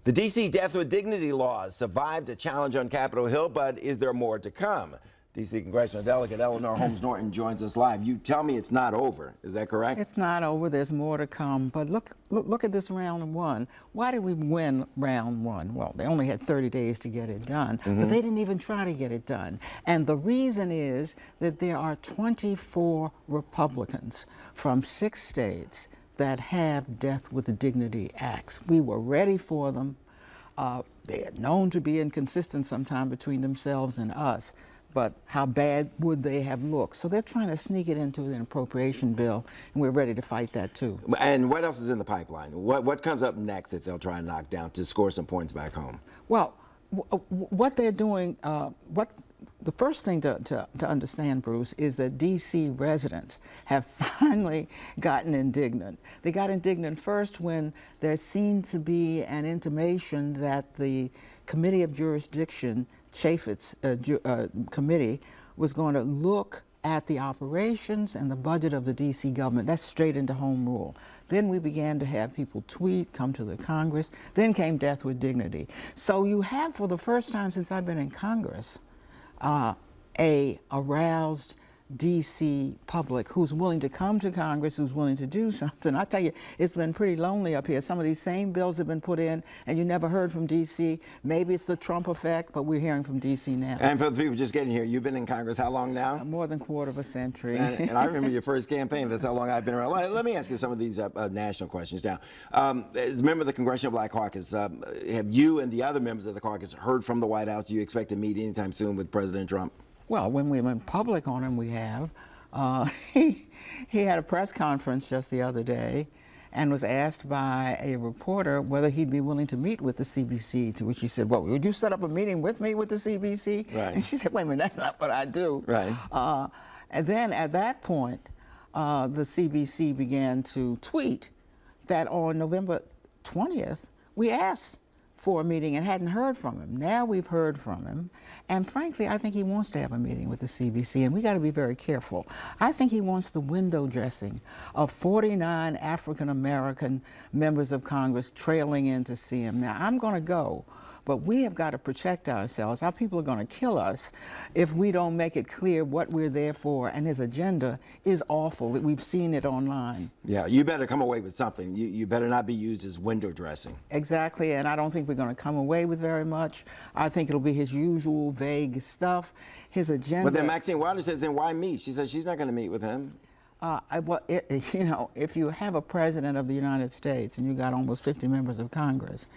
The D.C. death with dignity laws survived a challenge on Capitol Hill, but is there more to come? D.C. Congressional Delegate Eleanor Holmes Norton joins us live. You tell me it's not over. Is that correct? It's not over. There's more to come. But look at this round one. Why did we win round one? Well, they only had 30 days to get it done, but they didn't even try to get it done. And the reason is that there are 24 Republicans from 6 states that have death with the dignity acts. We were ready for them. They are known to be inconsistent sometime between themselves and us, but how bad would they have looked? So they're trying to sneak it into an appropriation bill, and we're ready to fight that too. And what else is in the pipeline? What comes up next that they'll try and knock down to score some points back home? Well, what they're doing, the first thing to understand, Bruce, is that D.C. residents have finally gotten indignant. They got indignant first when there seemed to be an intimation that the Committee of Jurisdiction, Chaffetz's committee, was going to look at the operations and the budget of the D.C. government. That's straight into home rule. Then we began to have people tweet, come to the Congress. Then came death with dignity. So you have, for the first time since I've been in Congress, a aroused D.C. public who's willing to come to Congress, who's willing to do something. I tell you, it's been pretty lonely up here. Some of these same bills have been put in, and you never heard from D.C. Maybe it's the Trump effect, but we're hearing from D.C. now. And for the people just getting here, you've been in Congress how long now? More than a quarter of a century. And I remember your first campaign. That's how long I've been around. Let me ask you some of these national questions now. As a member of the Congressional Black Caucus, have you and the other members of the caucus heard from the White House? Do you expect to meet anytime soon with President Trump? Well, when we went public on him, we have. He had a press conference just the other day and was asked by a reporter whether he'd be willing to meet with the CBC, to which he said, well, would you set up a meeting with me with the CBC? Right. And she said, wait a minute, that's not what I do. Right. And then at that point, the CBC began to tweet that on November 20th, we asked for a meeting and hadn't heard from him. Now we've heard from him, and frankly, I think he wants to have a meeting with the CBC, and we got to be very careful. I think he wants the window dressing of 49 African-American members of Congress trailing in to see him. Now, I'm going to go, but we have got to protect ourselves. Our people are going to kill us if we don't make it clear what we're there for, and his agenda is awful. We've seen it online. Yeah, you better come away with something. You better not be used as window dressing. Exactly, and I don't think we're going to come away with very much. I think it'll be his usual vague stuff, his agenda. But then Maxine Waters says, then why meet? She says she's not going to meet with him. You know, if you have a president of the United States and you got almost 50 members of Congress,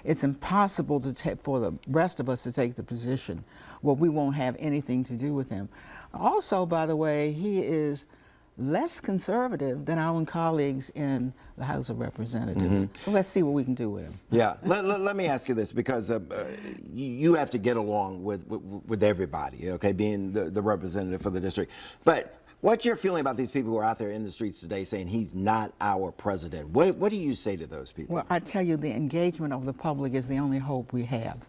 it's impossible for the rest of us to take the position, well, we won't have anything to do with him. Also, by the way, he is less conservative than our own colleagues in the House of Representatives. So let's see what we can do with him. Yeah, let me ask you this, because you have to get along with everybody, okay, being the representative for the district. But what's your feeling about these people who are out there in the streets today saying he's not our president? What do you say to those people? Well, I tell you, the engagement of the public is the only hope we have.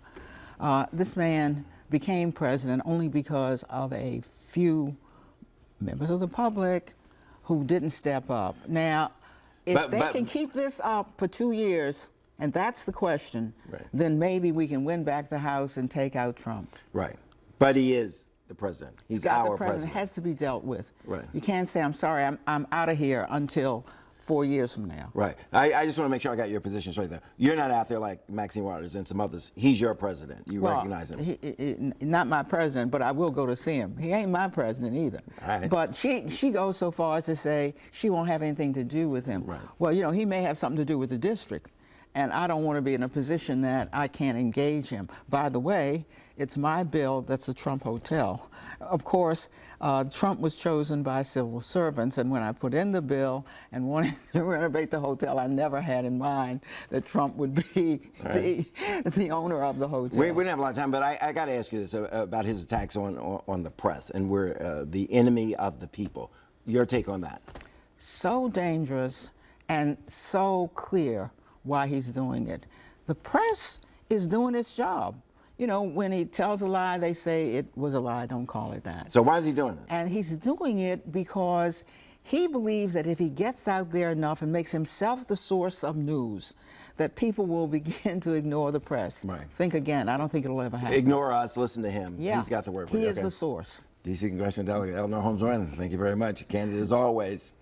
This man became president only because of a few members of the public who didn't step up. Now, if they can keep this up for 2 years, and that's the question, right, then maybe we can win back the House and take out Trump. Right. But he is the president. He's our president. It has to be dealt with. Right. You can't say, I'm sorry, I'm out of here until 4 years from now. Right. I just want to make sure I got your position straight there. You're not out there like Maxine Waters and some others. He's your president. You recognize him. Not my president, but I will go to see him. He ain't my president either. Right. But she goes so far as to say she won't have anything to do with him. Right. Well, you know, he may have something to do with the district, and I don't want to be in a position that I can't engage him. By the way, it's my bill that's a Trump hotel. Of course, Trump was chosen by civil servants, and when I put in the bill and wanted to renovate the hotel, I never had in mind that Trump would be the owner of the hotel. We don't have a lot of time, but I got to ask you this about his attacks on the press, and we're the enemy of the people. Your take on that? So dangerous and so clear why he's doing it. The press is doing its job. You know, when he tells a lie, they say it was a lie, don't call it that. So why is he doing it? And he's doing it because He believes that if he gets out there enough and makes himself the source of news, that people will begin to ignore the press. Right. Think again. I don't think it'll ever happen. Ignore us, listen to him. Yeah. He's got the word for you. He is the source. D.C. Congressional Delegate Eleanor Holmes, thank you very much. Candid as always.